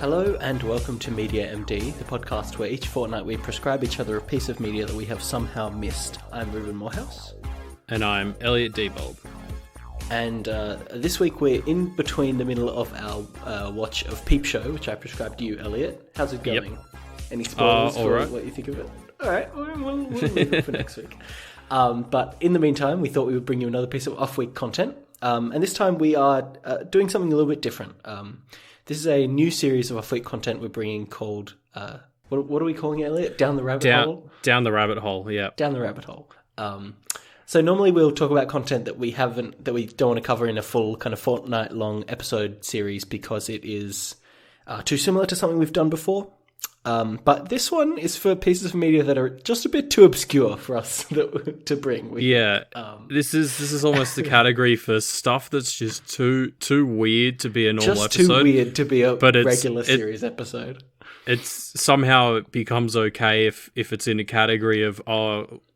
Hello and welcome to Media MD, the podcast where each fortnight we prescribe each other a piece of media that we have somehow missed. I'm Reuben Morehouse. And I'm Elliot Debold. And this week we're in between the middle of our watch of Peep Show, which I prescribed to you, Elliot. How's it going? Yep. Any spoilers for right. what you think of it? All right, we'll leave it for next week. But in the meantime, we thought we would bring you another piece of off-week content. And this time we are doing something a little bit different. This is a new series of off-week content we're bringing called, what are we calling it, Elliot? Down the Rabbit Hole? Down the Rabbit Hole, yeah. Down the Rabbit Hole. So normally we'll talk about content that we don't want to cover in a full kind of fortnight-long episode series because it is too similar to something we've done before. But this one is for pieces of media that are just a bit too obscure for us to bring. This is almost the category for stuff that's just too weird to be a normal episode. Just too weird to be a regular series episode. It's somehow it becomes okay if it's in a category of,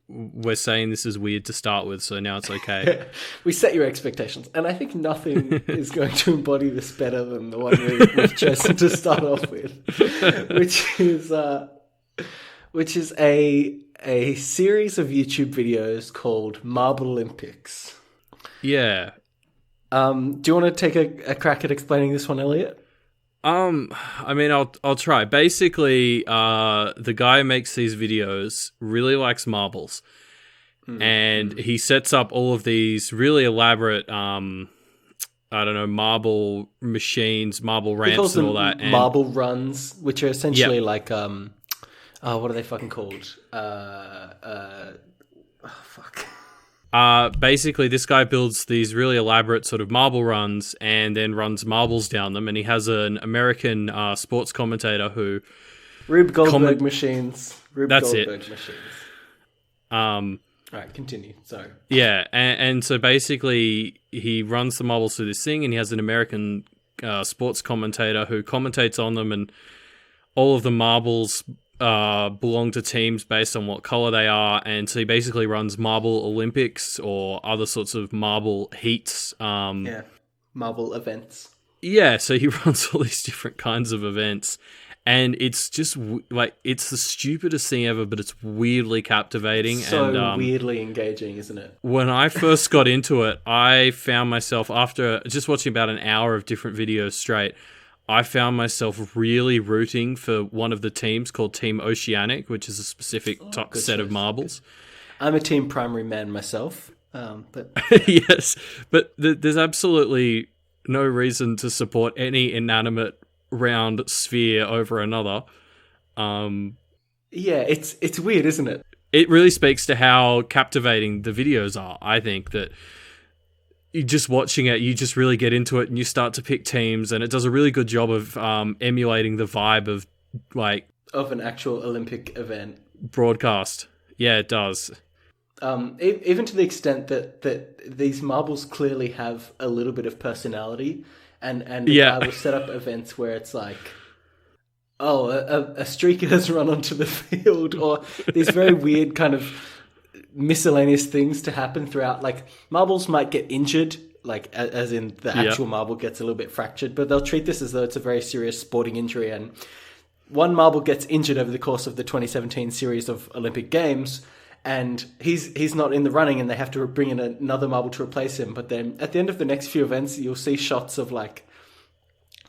we're saying this is weird to start with, so now it's okay. We set your expectations, and I think nothing is going to embody this better than the one we've chosen to start off with, which is a series of YouTube videos called MarbleYmpics. Yeah. Do you want to take a crack at explaining this one, Elliot? I mean, I'll try. Basically, the guy who makes these videos really likes marbles, and he sets up all of these really elaborate, marble machines, marble ramps, and all that. And marble runs, which are essentially like, what are they fucking called? Basically, this guy builds these really elaborate sort of marble runs and then runs marbles down them. And he has an American sports commentator who... Rube Goldberg machines. That's it. Machines. All right, continue. Sorry. Yeah, and so basically, he runs the marbles through this thing, and he has an American sports commentator who commentates on them, and all of the marbles... belong to teams based on what color they are, and so he basically runs MarbleOlympics or other sorts of marble heats. Marble events. Yeah, so he runs all these different kinds of events, and it's just it's the stupidest thing ever, but it's weirdly captivating. So weirdly engaging, isn't it? When I first got into it, I found myself, after just watching about an hour of different videos straight, I found myself really rooting for one of the teams called Team Oceanic, which is a specific set of marbles. I'm a Team Primary man myself. But yes, but there's absolutely no reason to support any inanimate round sphere over another. Yeah, it's weird, isn't it? It really speaks to how captivating the videos are. I think that you just watching it, you just really get into it and you start to pick teams, and it does a really good job of emulating the vibe of of an actual Olympic event broadcast. Yeah, it does. Even to the extent that these marbles clearly have a little bit of personality, and I will set up events where it's like, a streaker has run onto the field, or these very weird kind of miscellaneous things to happen throughout. Like, marbles might get injured, like as in the actual marble gets a little bit fractured, but they'll treat this as though it's a very serious sporting injury. And one marble gets injured over the course of the 2017 series of Olympic Games, and he's not in the running, and they have to bring in another marble to replace him. But then at the end of the next few events, you'll see shots of like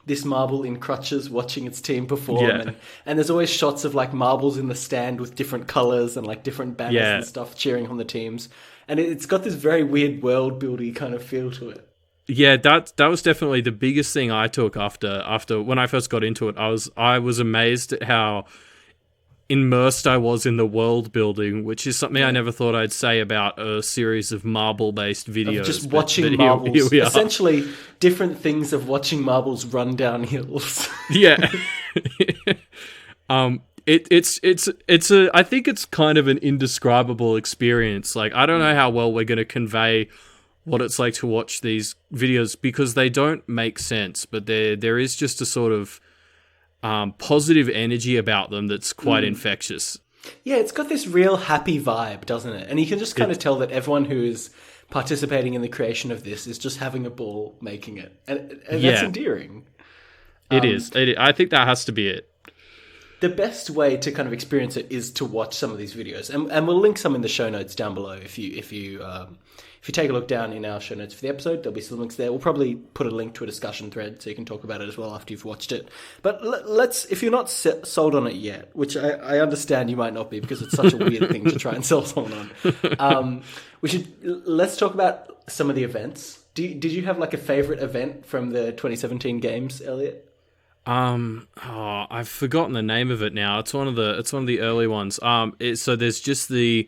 this marble in crutches watching its team perform, and there's always shots of like marbles in the stand with different colors and like different banners and stuff cheering on the teams, and it's got this very weird world building kind of feel to it. Yeah, that was definitely the biggest thing I took after when I first got into it. I was amazed at how immersed I was in the world building, which is something I never thought I'd say about a series of marble-based videos. Of just watching marbles, here essentially different things of watching marbles run down hills. Yeah. It's I think it's kind of an indescribable experience. Like, I don't know how well we're going to convey what it's like to watch these videos, because they don't make sense, but there is just a sort of positive energy about them that's quite infectious. Yeah, it's got this real happy vibe, doesn't it? And you can just kind of tell that everyone who is participating in the creation of this is just having a ball making it. And that's endearing. It is. I think that has to be it. The best way to kind of experience it is to watch some of these videos, and we'll link some in the show notes down below. If you take a look down in our show notes for the episode, there'll be some links there. We'll probably put a link to a discussion thread so you can talk about it as well after you've watched it. But let's, if you're not sold on it yet, which I understand you might not be because it's such a weird thing to try and sell someone on, let's talk about some of the events. Did you have like a favorite event from the 2017 games, Elliot? I've forgotten the name of it now. It's one of the early ones. So there's just the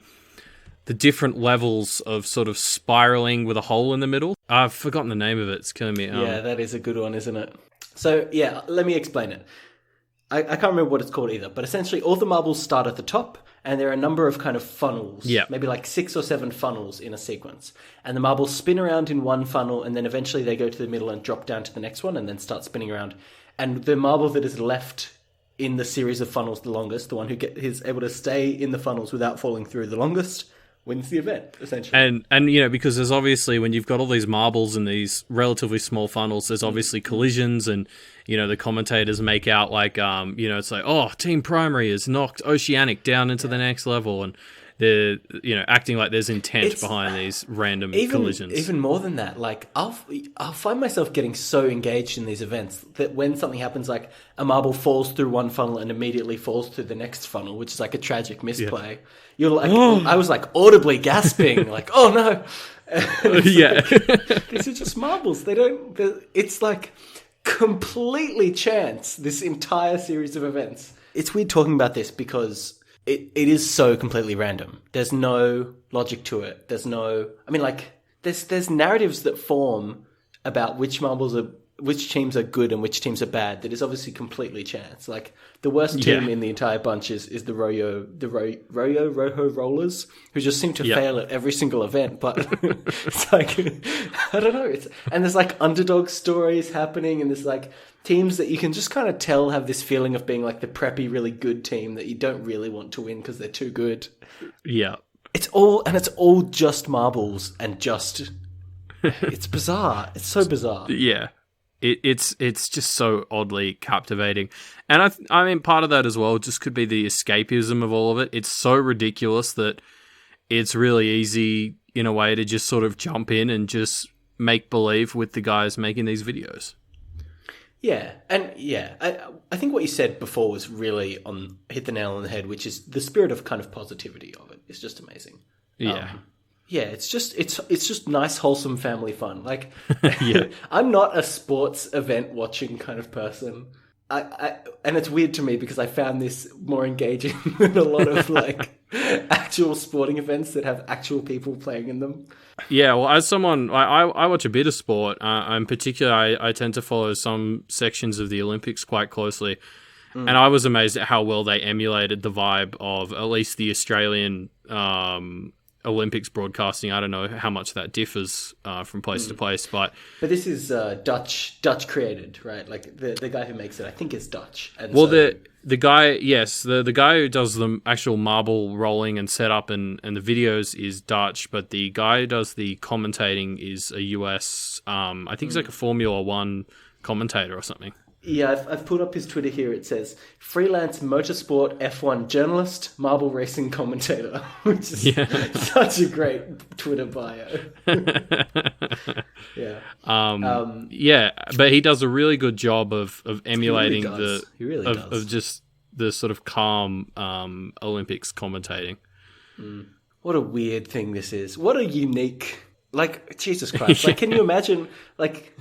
different levels of sort of spiraling with a hole in the middle. I've forgotten the name of it. It's killing me. Yeah, that is a good one, isn't it? So yeah, let me explain it. I can't remember what it's called either, but essentially all the marbles start at the top, and there are a number of kind of funnels, maybe like 6 or 7 funnels in a sequence. And the marbles spin around in one funnel, and then eventually they go to the middle and drop down to the next one, and then start spinning around. And the marble that is left in the series of funnels the longest, the one who is able to stay in the funnels without falling through the longest, wins the event, essentially. And because there's obviously, when you've got all these marbles in these relatively small funnels, there's obviously collisions, and, the commentators make out like, it's like, oh, Team Primary has knocked Oceanic down into the next level, and they're, acting like there's intent behind these random collisions. Even more than that, like, I'll find myself getting so engaged in these events that when something happens, like a marble falls through one funnel and immediately falls through the next funnel, which is like a tragic misplay. You're like, I was like audibly gasping, like, oh no. These are just marbles. It's like completely chance, this entire series of events. It's weird talking about this because it is so completely random. There's no logic to it. There's narratives that form about which teams are good and which teams are bad. That is obviously completely chance. Like the worst team in the entire bunch is the Rojo Rollers, who just seem to fail at every single event. But it's like, I don't know. And there's like underdog stories happening, and there's like teams that you can just kind of tell have this feeling of being like the preppy, really good team that you don't really want to win because they're too good. Yeah. It's all just marbles and just, it's bizarre. It's so bizarre. Yeah. It's just so oddly captivating. And I mean, part of that as well just could be the escapism of all of it. It's so ridiculous that it's really easy in a way to just sort of jump in and just make believe with the guys making these videos. Yeah, and I think what you said before was really hit the nail on the head, which is the spirit of kind of positivity of it is just amazing. Yeah. It's just nice, wholesome family fun. Like, I'm not a sports event watching kind of person. And it's weird to me because I found this more engaging than a lot of like actual sporting events that have actual people playing in them. Yeah, well, as someone, I watch a bit of sport. In particular, I tend to follow some sections of the Olympics quite closely. And I was amazed at how well they emulated the vibe of at least the Australian Olympics broadcasting. I don't know how much that differs from place to place, but this is Dutch created, right? Like the guy who makes it, I think, is Dutch. And well, the guy, yes, the guy who does the actual marble rolling and setup and the videos is Dutch, but the guy who does the commentating is a US. I think he's like a Formula One commentator or something. Yeah, I've pulled up his Twitter here. It says, freelance motorsport F1 journalist, marble racing commentator, which is such a great Twitter bio. But he does a really good job of emulating of just the sort of calm Olympics commentating. What a weird thing this is. What a unique... Like, Jesus Christ. Like, can you imagine, like,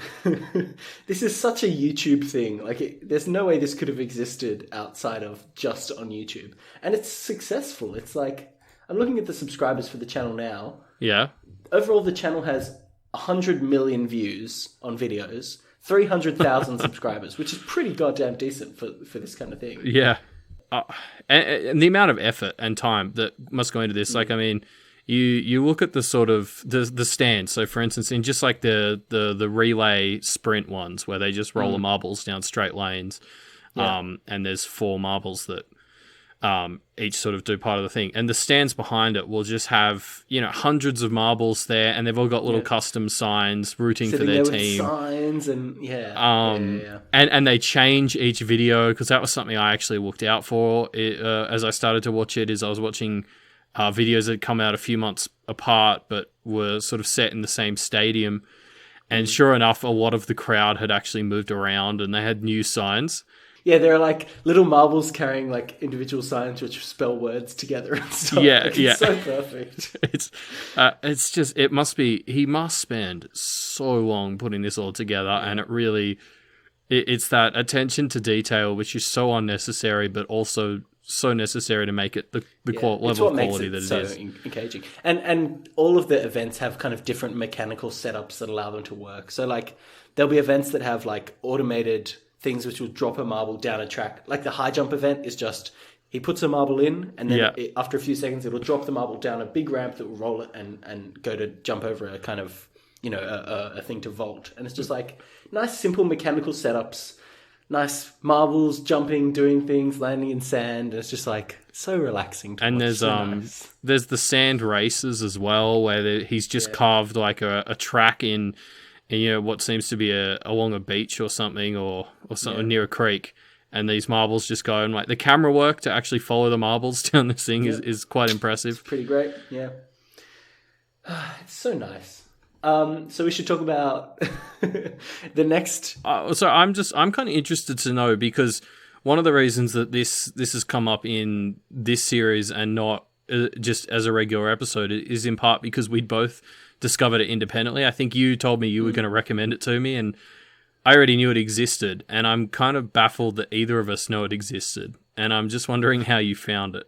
this is such a YouTube thing. Like, there's no way this could have existed outside of just on YouTube. And it's successful. It's like, I'm looking at the subscribers for the channel now. Yeah. Overall, the channel has 100 million views on videos, 300,000 subscribers, which is pretty goddamn decent for this kind of thing. Yeah. And the amount of effort and time that must go into this, like, I mean... You look at the sort of the stand. So, for instance, in just like the relay sprint ones where they just roll the marbles down straight lanes, and there's 4 marbles that each sort of do part of the thing. And the stands behind it will just have, hundreds of marbles there, and they've all got little custom signs rooting Sitting for their there team. With signs and And they change each video, because that was something I actually looked out for as I started to watch it. Is I was watching videos that come out a few months apart, but were sort of set in the same stadium. And sure enough, a lot of the crowd had actually moved around, and they had new signs. Yeah, there are like little marbles carrying like individual signs which spell words together and stuff. Yeah, it's so perfect. It's just, he must spend so long putting this all together, and it's that attention to detail which is so unnecessary, but also so necessary to make it the level of quality that it is. So engaging. And all of the events have kind of different mechanical setups that allow them to work. So like there'll be events that have like automated things which will drop a marble down a track. Like the high jump event is just, he puts a marble in, and then after a few seconds, it'll drop the marble down a big ramp that will roll it and go to jump over a kind of, a thing to vault. And it's just like nice, simple mechanical setups, nice marbles jumping, doing things, landing in sand. And it's just like so relaxing to watch. There's the sand races as well, where he's just carved like a track in what seems to be along a beach or something, or something near a creek, and these marbles just go, and like the camera work to actually follow the marbles down this thing is quite impressive. It's pretty great, yeah. It's so nice. So we should talk about the next. So I'm kind of interested to know, because one of the reasons that this has come up in this series and not just as a regular episode is in part because we'd both discovered it independently. I think you told me you were going to recommend it to me, and I already knew it existed, and I'm kind of baffled that either of us know it existed, and I'm just wondering how you found it.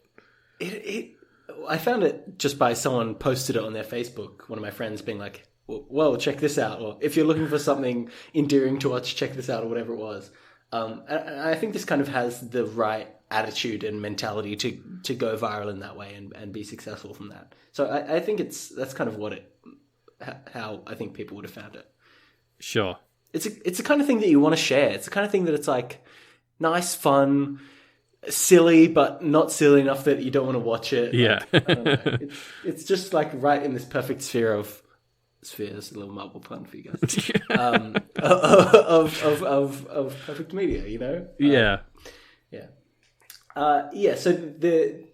I found it just by someone posted it on their Facebook, one of my friends being like, well, check this out, or if you're looking for something endearing to watch, check this out, or whatever it was. And I think this kind of has the right attitude and mentality to go viral in that way and be successful from that. So I think that's kind of how I think people would have found it. Sure. It's the kind of thing that you want to share. It's the kind of thing that it's like nice, fun, silly, but not silly enough that you don't want to watch it. Yeah. Like, I don't know. It's just like right in this perfect sphere. That's a little marble pun for you guys. Of perfect media, Yeah. So the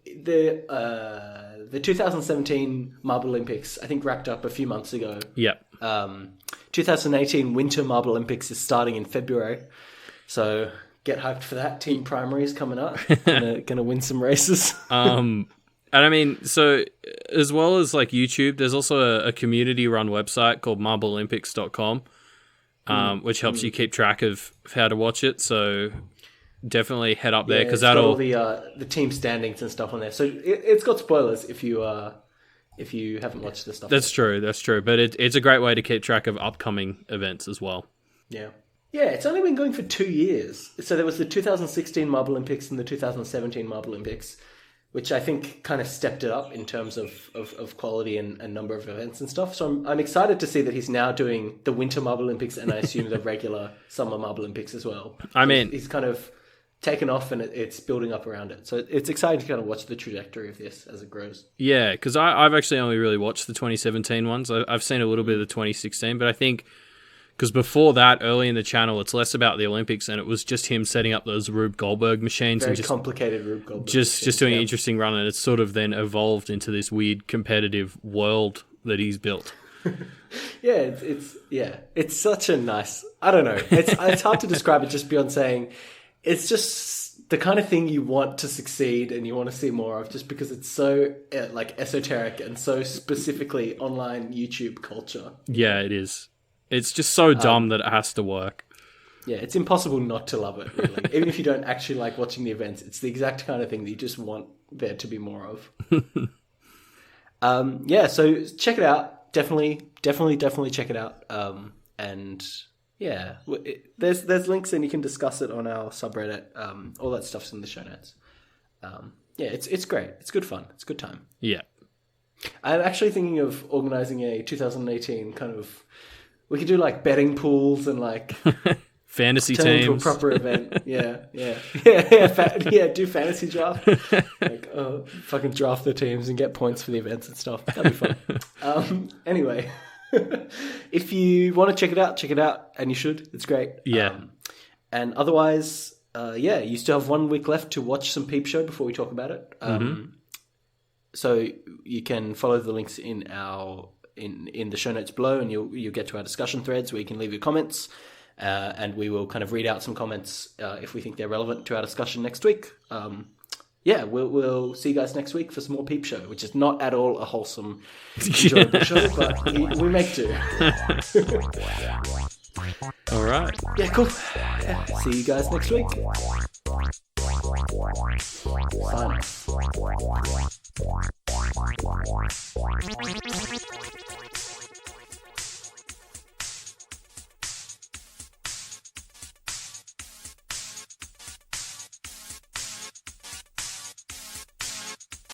2017 MarbleYmpics, I think, wrapped up a few months ago. Yep. 2018 Winter MarbleYmpics is starting in February, so get hyped for that. Team primaries coming up, gonna win some races. And I mean, so as well as like YouTube, there's also a community-run website called MarbleOlympics.com, which helps you keep track of how to watch it. So definitely head up there, because that'll got all the team standings and stuff on there. So it's got spoilers if you haven't watched the stuff. That's true. But it's a great way to keep track of upcoming events as well. Yeah. Yeah, it's only been going for 2 years. So there was the 2016 MarbleYmpics and the 2017 MarbleYmpics, which I think kind of stepped it up in terms of quality and number of events and stuff. So I'm excited to see that he's now doing the Winter MarbleYmpics and I assume the regular Summer MarbleYmpics as well. I mean, he's kind of taken off and it's building up around it. So it's exciting to kind of watch the trajectory of this as it grows. Yeah, because I've actually only really watched the 2017 ones. I've seen a little bit of the 2016, but I think because before that, early in the channel, it's less about the Olympics, and it was just him setting up those Rube Goldberg machines. Very and just complicated Rube Goldberg just doing an interesting run, and it's sort of then evolved into this weird competitive world that he's built. Yeah, it's such a nice. I don't know. It's hard to describe it just beyond saying it's just the kind of thing you want to succeed and you want to see more of, just because it's so like esoteric and so specifically online YouTube culture. Yeah, it is. It's just so dumb that it has to work. Yeah, it's impossible not to love it, really. Even if you don't actually like watching the events, it's the exact kind of thing that you just want there to be more of. So check it out. Definitely check it out. And yeah, there's links and you can discuss it on our subreddit. All that stuff's in the show notes. It's great. It's good fun. It's a good time. Yeah. I'm actually thinking of organizing a 2018 kind of... We could do like betting pools and like fantasy Turn into a teams. proper event. Yeah. Do fantasy draft. Like, fucking draft the teams and get points for the events and stuff. That'd be fun. Anyway, if you want to check it out, and you should. It's great. Yeah. And otherwise, you still have 1 week left to watch some Peep Show before we talk about it. So you can follow the links in our in the show notes below, and you'll get to our discussion threads where you can leave your comments, and we will kind of read out some comments if we think they're relevant to our discussion next week. We'll see you guys next week for some more Peep Show, which is not at all a wholesome, enjoyable show, but we make do. All right. Yeah, cool. Yeah, see you guys next week. Sign off.